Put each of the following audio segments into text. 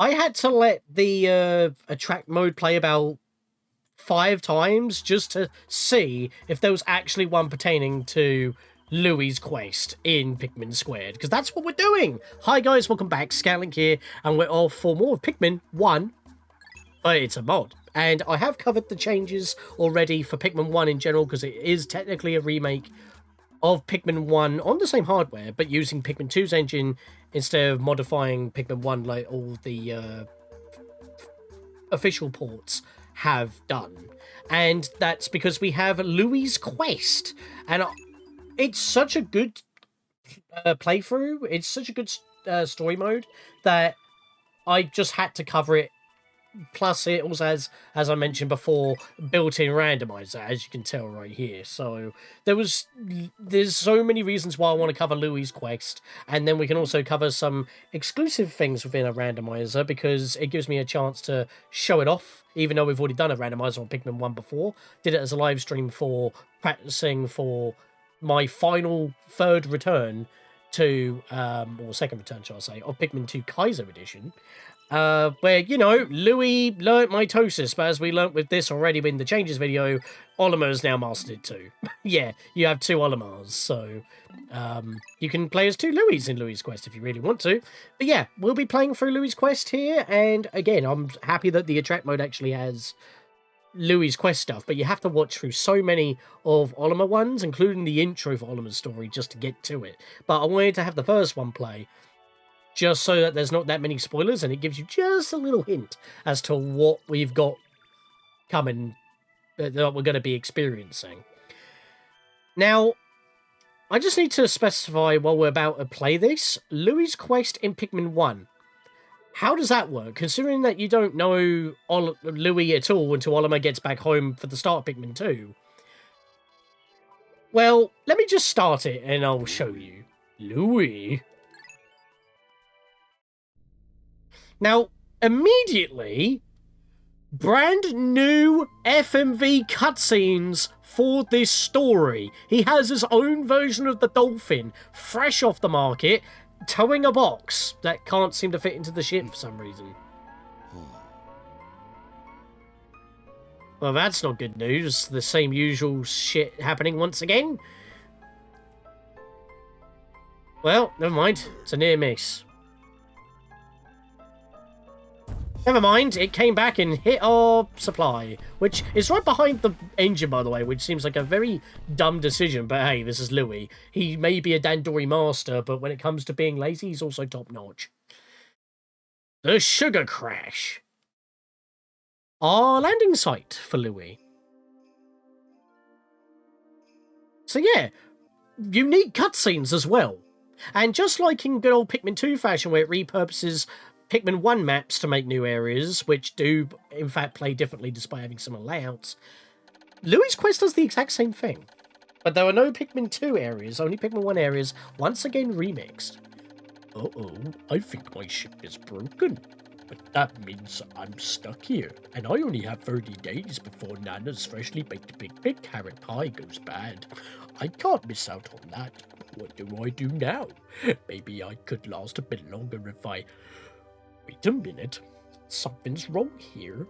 I had to let the attract mode play about 5 times just to see if there was actually one pertaining to Louie's quest in Pikmin Squared, because that's what we're doing. Hi guys, welcome back. Scatlink here, and we're off for more of Pikmin 1, but it's a mod. And I have covered the changes already for Pikmin 1 in general, because it is technically a remake of Pikmin 1 on the same hardware, but using Pikmin 2's engine instead of modifying Pikmin 1 like all the official ports have done. And that's because we have Louie's quest, and it's such a good playthrough, it's such a good story mode that I just had to cover it. Plus it also has, as I mentioned before, built-in randomizer, as you can tell right here. So there's so many reasons why I want to cover Louie's quest, and then we can also cover some exclusive things within a randomizer, because it gives me a chance to show it off, even though we've already done a randomizer on Pikmin 1 before. Did it as a live stream for practicing for my final third return to, or second return, shall I say, of Pikmin 2 Kaiser Edition. Where, you know, Louie learnt mitosis, but as we learnt with this already in the changes video, Olimar has now mastered it too. Yeah, you have 2 Olimars, so you can play as 2 Louies in Louie's quest if you really want to. But yeah, we'll be playing through Louie's quest here, and again, I'm happy that the attract mode actually has Louie's quest stuff, but you have to watch through so many of Olimar ones, including the intro for Olimar's story, just to get to it. But I wanted to have the first one play, just so that there's not that many spoilers, and it gives you just a little hint as to what we've got coming, that we're going to be experiencing. Now, I just need to specify while we're about to play this, Louie's quest in Pikmin 1. How does that work, considering that you don't know Louie at all until Olimar gets back home for the start of Pikmin 2? Well, let me just start it and I'll show you. Louie. Now, immediately, brand new FMV cutscenes for this story. He has his own version of the dolphin, fresh off the market, towing a box that can't seem to fit into the ship for some reason. Well, that's not good news. The same usual shit happening once again. Well, never mind. It's a near miss. Never mind, it came back and hit our supply, which is right behind the engine, by the way, which seems like a very dumb decision, but hey, this is Louie. He may be a Dandori master, but when it comes to being lazy, he's also top-notch. The Sugar Crash. Our landing site for Louie. So yeah, unique cutscenes as well. And just like in good old Pikmin 2 fashion, where it repurposes Pikmin 1 maps to make new areas, which do, in fact, play differently despite having similar layouts, Louie's quest does the exact same thing. But there are no Pikmin 2 areas, only Pikmin 1 areas, once again remixed. Uh-oh, I think my ship is broken. But that means I'm stuck here, and I only have 30 days before Nana's freshly baked Pikpik carrot pie goes bad. I can't miss out on that. What do I do now? Maybe I could last a bit longer if I... Wait a minute. Something's wrong here.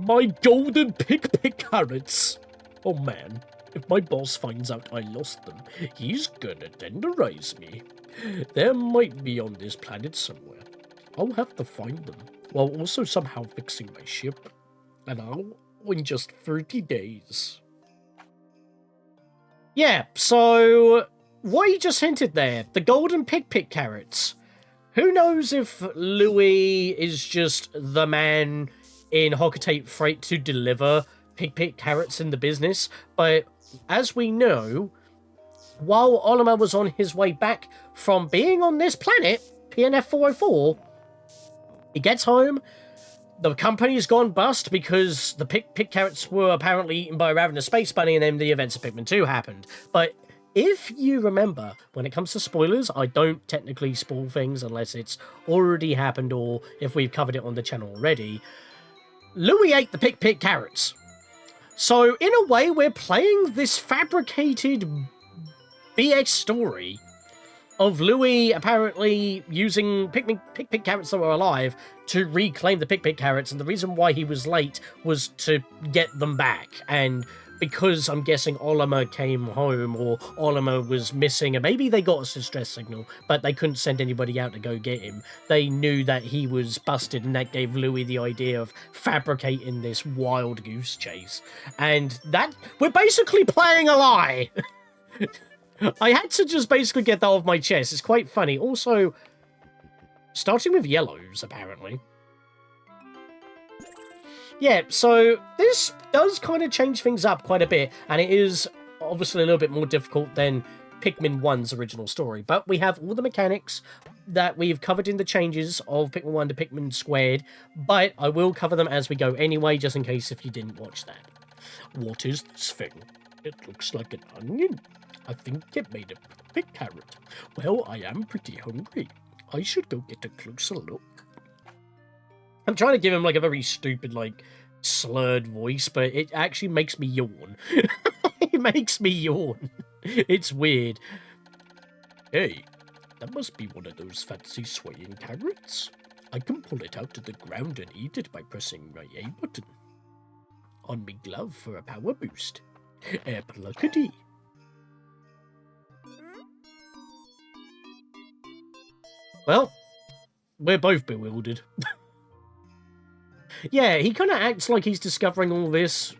My Golden Pikpik Carrots! Oh man, if my boss finds out I lost them, he's gonna tenderize me. They might be on this planet somewhere. I'll have to find them, while also somehow fixing my ship. And I'll in just 30 days. Yeah, so what you just hinted there, the Golden Pikpik Carrots. Who knows if Louie is just the man in Hocotate Freight to deliver Pikpik Carrots in the business, but as we know, while Olimar was on his way back from being on this planet, PNF 404, he gets home, the company's gone bust because the Pikpik Carrots were apparently eaten by a ravenous space bunny, and then the events of Pikmin 2 happened. But if you remember, when it comes to spoilers, I don't technically spoil things unless it's already happened or if we've covered it on the channel already. Louie ate the Pikpik Carrots. So, in a way, we're playing this fabricated BS story of Louie apparently using Pikpik Carrots that were alive to reclaim the Pikpik Carrots, and the reason why he was late was to get them back. And because I'm guessing Olimar came home, or Olimar was missing, and maybe they got a distress signal, but they couldn't send anybody out to go get him. They knew that he was busted, and that gave Louie the idea of fabricating this wild goose chase. And that, we're basically playing a lie! I had to just basically get that off my chest. It's quite funny. Also, starting with yellows, apparently. Yeah, so this does kind of change things up quite a bit, and it is obviously a little bit more difficult than Pikmin 1's original story, but we have all the mechanics that we've covered in the changes of Pikmin 1 to Pikmin Squared, but I will cover them as we go anyway, just in case if you didn't watch that. What is this thing? It looks like an onion. I think it made a big carrot. Well, I am pretty hungry. I should go get a closer look. I'm trying to give him like a very stupid, like, slurred voice, but it actually makes me yawn. It makes me yawn. It's weird. Hey, that must be one of those fancy swaying carrots. I can pull it out of the ground and eat it by pressing my A button. On me glove for a power boost. Pluckety. Well, we're both bewildered. Yeah, he kind of acts like he's discovering all this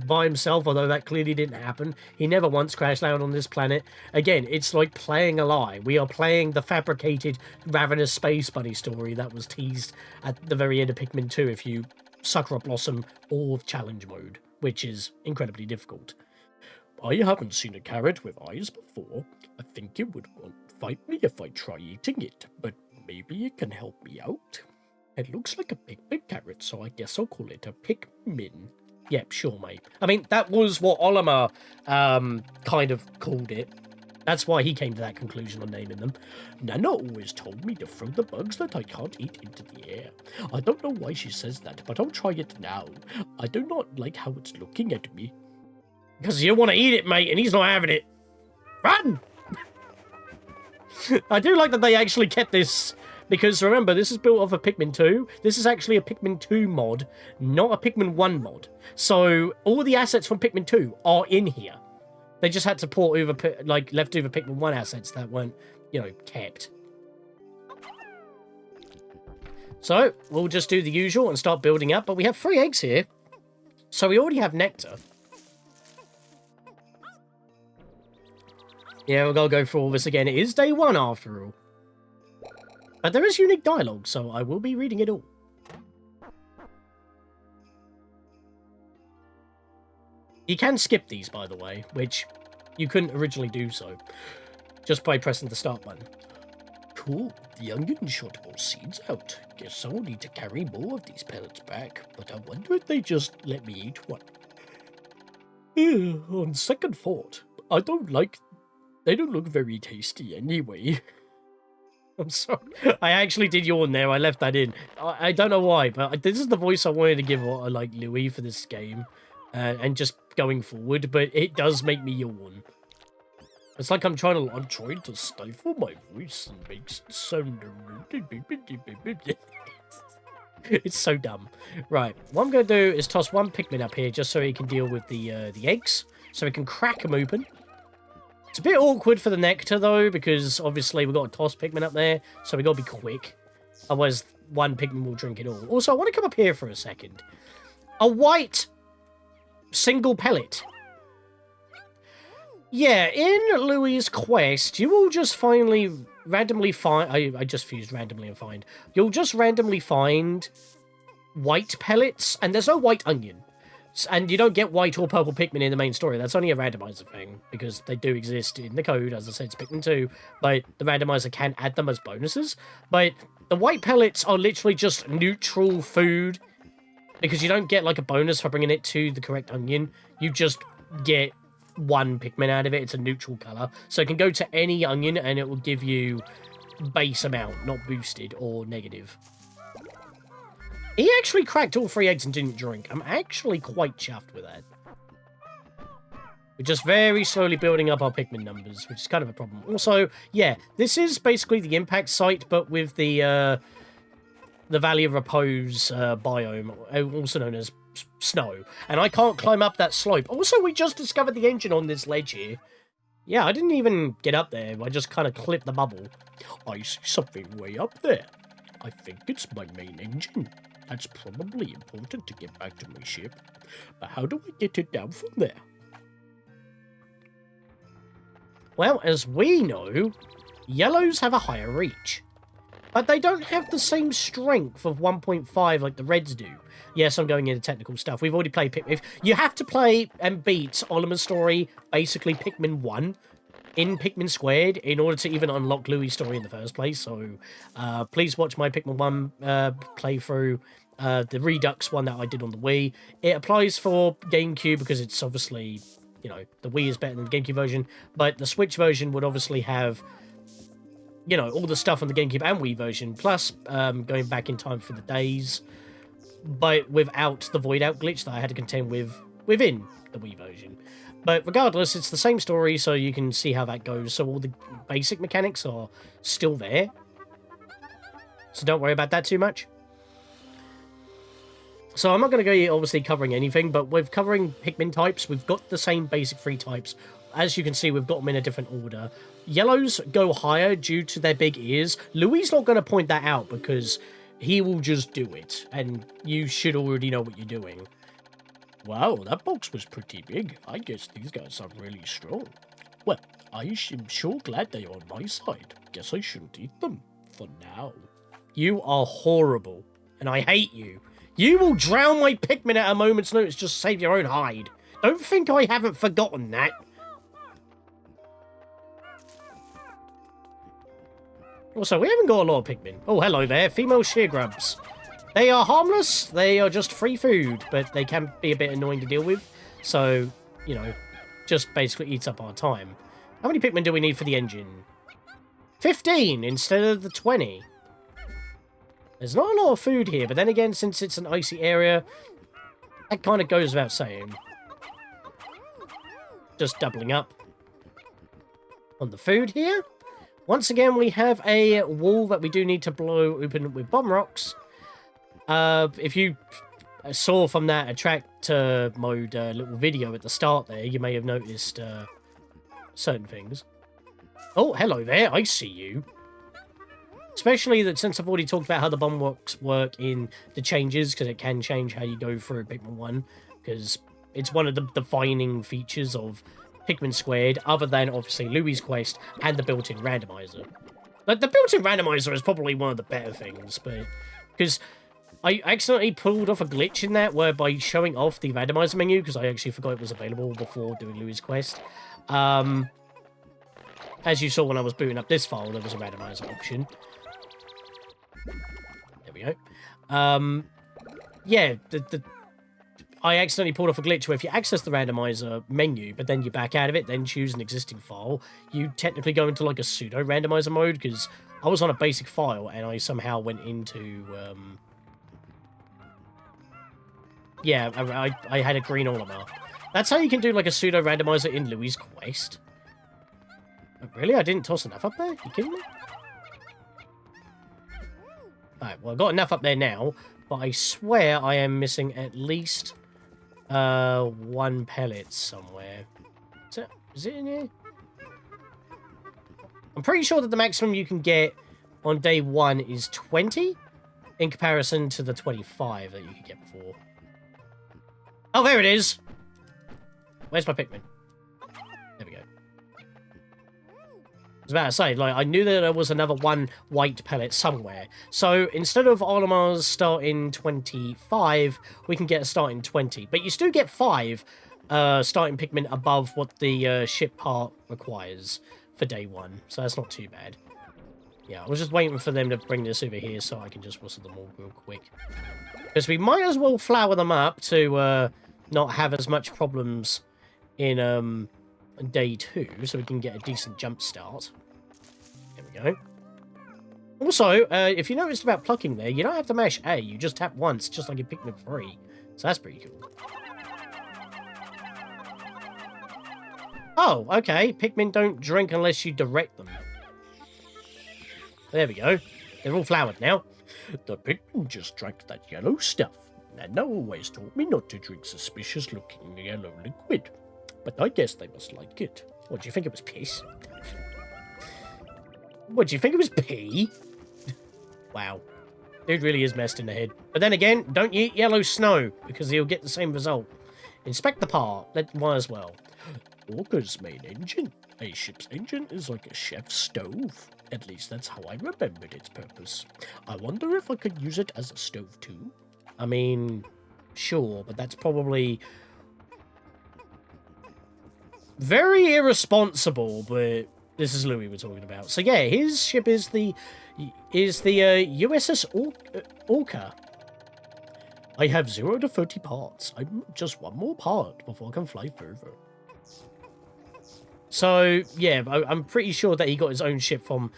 by himself, although that clearly didn't happen. He never once crashed down on this planet. Again, it's like playing a lie. We are playing the fabricated Ravenous Space Bunny story that was teased at the very end of Pikmin 2 if you Sakura Blossom or Challenge Mode, which is incredibly difficult. I haven't seen a carrot with eyes before. I think it would want to fight me if I try eating it, but maybe it can help me out. It looks like a big carrot, so I guess I'll call it a Pikmin. Yep, sure, mate. I mean, that was what Olimar kind of called it. That's why he came to that conclusion on naming them. Nana always told me to throw the bugs that I can't eat into the air. I don't know why she says that, but I'll try it now. I do not like how it's looking at me. Because you want to eat it, mate, and he's not having it. Run! I do like that they actually kept this, because remember, this is built off of Pikmin 2. This is actually a Pikmin 2 mod, not a Pikmin 1 mod. So all the assets from Pikmin 2 are in here. They just had to port over, like, leftover Pikmin 1 assets that weren't, you know, kept. So we'll just do the usual and start building up. But we have 3 eggs here, so we already have nectar. Yeah, we're gonna go through all this again. It is day 1 after all. But there is unique dialogue, so I will be reading it all. You can skip these, by the way, which you couldn't originally do so, just by pressing the start button. Cool, the onion shot more seeds out. Guess I'll need to carry more of these pellets back, but I wonder if they just let me eat one. On second thought, they don't look very tasty anyway. I'm sorry. I actually did yawn there. I left that in. I don't know why, but this is the voice I wanted to give like Louie for this game. And just going forward, but it does make me yawn. It's like I'm trying to stifle my voice and make it sound... It's so dumb. Right, what I'm going to do is toss 1 Pikmin up here just so he can deal with the eggs. So we can crack them open. It's a bit awkward for the nectar, though, because obviously we've got to toss Pikmin up there, so we've got to be quick. Otherwise, 1 Pikmin will drink it all. Also, I want to come up here for a second. A white single pellet. Yeah, in Louie's quest, you will just randomly find... I just fused randomly and find. You'll just randomly find white pellets, and there's no white onion. And you don't get white or purple Pikmin in the main story. That's only a randomizer thing, because they do exist in the code. As I said, it's Pikmin 2, but the randomizer can add them as bonuses. But the white pellets are literally just neutral food, because you don't get, like, a bonus for bringing it to the correct onion. You just get 1 Pikmin out of it. It's a neutral colour. So it can go to any onion, and it will give you base amount, not boosted or negative. He actually cracked all 3 eggs and didn't drink. I'm actually quite chuffed with that. We're just very slowly building up our Pikmin numbers, which is kind of a problem. Also, yeah, this is basically the impact site, but with the Valley of Repose biome, also known as snow. And I can't climb up that slope. Also, we just discovered the engine on this ledge here. Yeah, I didn't even get up there. I just kind of clipped the bubble. I see something way up there. I think it's my main engine. That's probably important to get back to my ship. But how do I get it down from there? Well, as we know, yellows have a higher reach. But they don't have the same strength of 1.5 like the reds do. Yes, I'm going into technical stuff. We've already played Pikmin. You have to play and beat Olimar's story, basically Pikmin 1, in Pikmin Squared, in order to even unlock Louie's story in the first place. So please watch my Pikmin 1 playthrough, the Redux one that I did on the Wii. It applies for GameCube because it's obviously, you know, the Wii is better than the GameCube version, but the Switch version would obviously have, you know, all the stuff on the GameCube and Wii version, plus going back in time for the days, but without the void out glitch that I had to contend with within the Wii version. But regardless, it's the same story, so you can see how that goes. So all the basic mechanics are still there. So don't worry about that too much. So I'm not going to go obviously covering anything, but with covering Pikmin types, we've got the same basic 3 types. As you can see, we've got them in a different order. Yellows go higher due to their big ears. Louie's not going to point that out because he will just do it, and you should already know what you're doing. Wow, that box was pretty big. I guess these guys are really strong. Well, I am sure glad they are on my side. Guess I shouldn't eat them for now. You are horrible, and I hate you. You will drown my Pikmin at a moment's notice just to save your own hide. Don't think I haven't forgotten that. Also, we haven't got a lot of Pikmin. Oh, hello there, female sheargrubs. They are harmless, they are just free food, but they can be a bit annoying to deal with. So, you know, just basically eats up our time. How many Pikmin do we need for the engine? 15 instead of the 20. There's not a lot of food here, but then again, since it's an icy area, that kind of goes without saying. Just doubling up on the food here. Once again, we have a wall that we do need to blow open with bomb rocks. If you saw from that attractor mode little video at the start there, you may have noticed certain things. Oh, hello there, I see you. Especially that since I've already talked about how the bomb rocks work in the changes, because it can change how you go through Pikmin 1, because it's one of the defining features of Pikmin Squared, other than obviously Louie's Quest and the built-in randomizer. Like, the built-in randomizer is probably one of the better things, but because I accidentally pulled off a glitch in that where by showing off the randomizer menu, because I actually forgot it was available before doing Louie's Quest. As you saw when I was booting up this file, there was a randomizer option. There we go. Yeah, I accidentally pulled off a glitch where if you access the randomizer menu, but then you back out of it, then choose an existing file, you technically go into like a pseudo randomizer mode, because I was on a basic file and I somehow went into yeah, I had a green Olimar. That's how you can do like a pseudo randomizer in Louie's Quest. Oh, really? I didn't toss enough up there? You kidding me? Alright, well, I've got enough up there now, but I swear I am missing at least 1 pellet somewhere. Is it in here? I'm pretty sure that the maximum you can get on day 1 is 20 in comparison to the 25 that you could get before. Oh, there it is! Where's my Pikmin? There we go. I was about to say, like, I knew that there was another 1 white pellet somewhere. So, instead of Olimar's starting 25, we can get a starting 20. But you still get 5 starting Pikmin above what the ship part requires for day 1. So that's not too bad. Yeah, I was just waiting for them to bring this over here so I can just whistle them all real quick. Because we might as well flower them up to not have as much problems in day 2, so we can get a decent jump start. There we go. Also, if you noticed about plucking there, you don't have to mash A, you just tap once, just like in Pikmin 3. So that's pretty cool. Oh, okay. Pikmin don't drink unless you direct them. There we go. They're all flowered now. The Pikmin just drank that yellow stuff. Nana always told me not to drink suspicious-looking yellow liquid. But I guess they must like it. What, do you think it was piss? What, do you think it was pee? Wow. Dude really is messed in the head. But then again, don't eat yellow snow, because you'll get the same result. Inspect the part. That might as well. Orca's main engine. A ship's engine is like a chef's stove. At least that's how I remembered its purpose. I wonder if I could use it as a stove too. I mean, sure, but that's probably very irresponsible, but this is Louie we're talking about. So yeah, his ship is the USS Orca. I have 0 to 30 parts. I'm just one more part before I can fly further. So, yeah, I'm pretty sure that he got his own ship from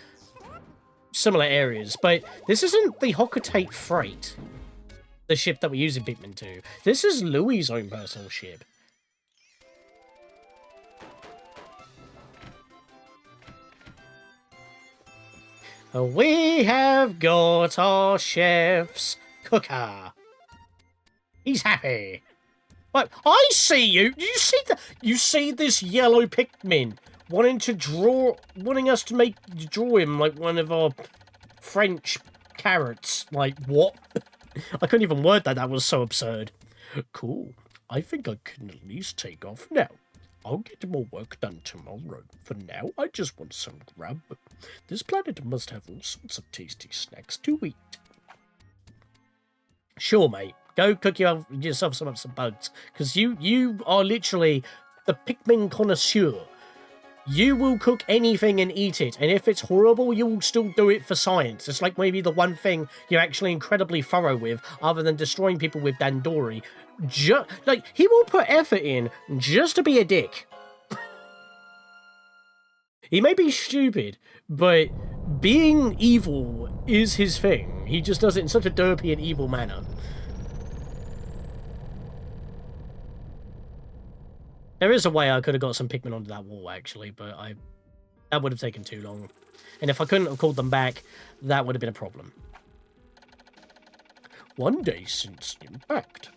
similar areas. But this isn't the Hocotate Freight, the ship that we're using Pikmin 2. This is Louie's own personal ship. We have got our chef's cooker. He's happy. But I see you. You see this yellow Pikmin wanting us to draw him like one of our French carrots. Like what? I couldn't even word that. That was so absurd. Cool. I think I can at least take off now. I'll get more work done tomorrow. For now, I just want some grub. This planet must have all sorts of tasty snacks to eat. Sure, mate. Go cook yourself some bugs, because you are literally the Pikmin connoisseur. You will cook anything and eat it, and if it's horrible, you will still do it for science. It's like maybe the one thing you're actually incredibly thorough with, other than destroying people with Dandori. Like, he will put effort in just to be a dick. He may be stupid, but being evil is his thing. He just does it in such a derpy and evil manner. There is a way I could have got some Pikmin onto that wall, actually, but that would have taken too long. And if I couldn't have called them back, that would have been a problem. One day since impact.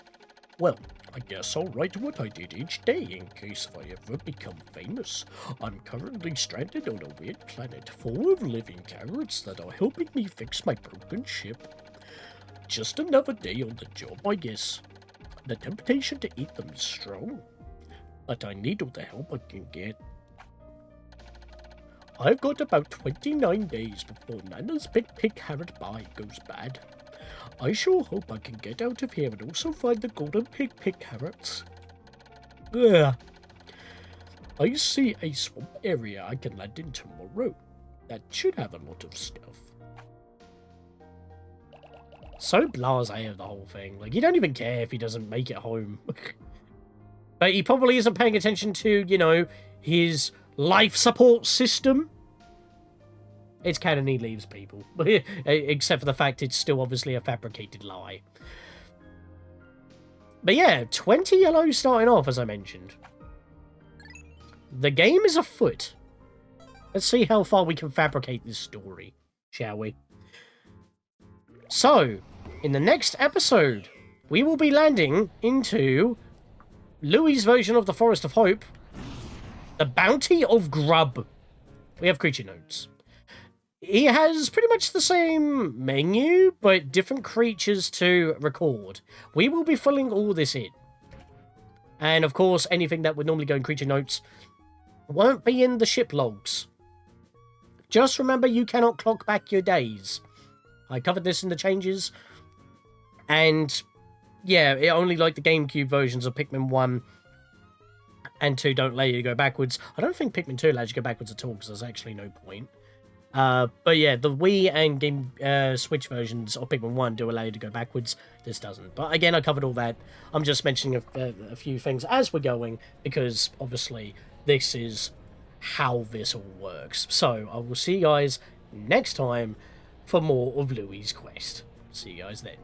Well, I guess I'll write what I did each day in case if I ever become famous. I'm currently stranded on a weird planet full of living carrots that are helping me fix my broken ship. Just another day on the job, I guess. The temptation to eat them is strong. But I need all the help I can get. I've got about 29 days before Nana's Pikpik Carrot buy goes bad. I sure hope I can get out of here and also find the Golden Pikpik Carrots. Ugh. I see a swamp area I can land in tomorrow. That should have a lot of stuff. So blasé of the whole thing. Like, you don't even care if he doesn't make it home. But he probably isn't paying attention to, you know, his life support system. It's canon he leaves people. Except for the fact it's still obviously a fabricated lie. But yeah, 20 yellow starting off, as I mentioned. The game is afoot. Let's see how far we can fabricate this story, shall we? So, in the next episode, we will be landing into Louie's version of the Forest of Hope, the Bounty of Grub. We have creature notes. He has pretty much the same menu, but different creatures to record. We will be filling all this in. And of course, anything that would normally go in creature notes won't be in the ship logs. Just remember, you cannot clock back your days. I covered this in the changes. And yeah, it only like the GameCube versions of Pikmin 1 and 2 don't allow you to go backwards. I don't think Pikmin 2 allows you to go backwards at all, because there's actually no point. But yeah, the Wii and Switch versions of Pikmin 1 do allow you to go backwards. This doesn't. But again, I covered all that. I'm just mentioning a few things as we're going, because obviously this is how this all works. So I will see you guys next time for more of Louie's quest. See you guys then.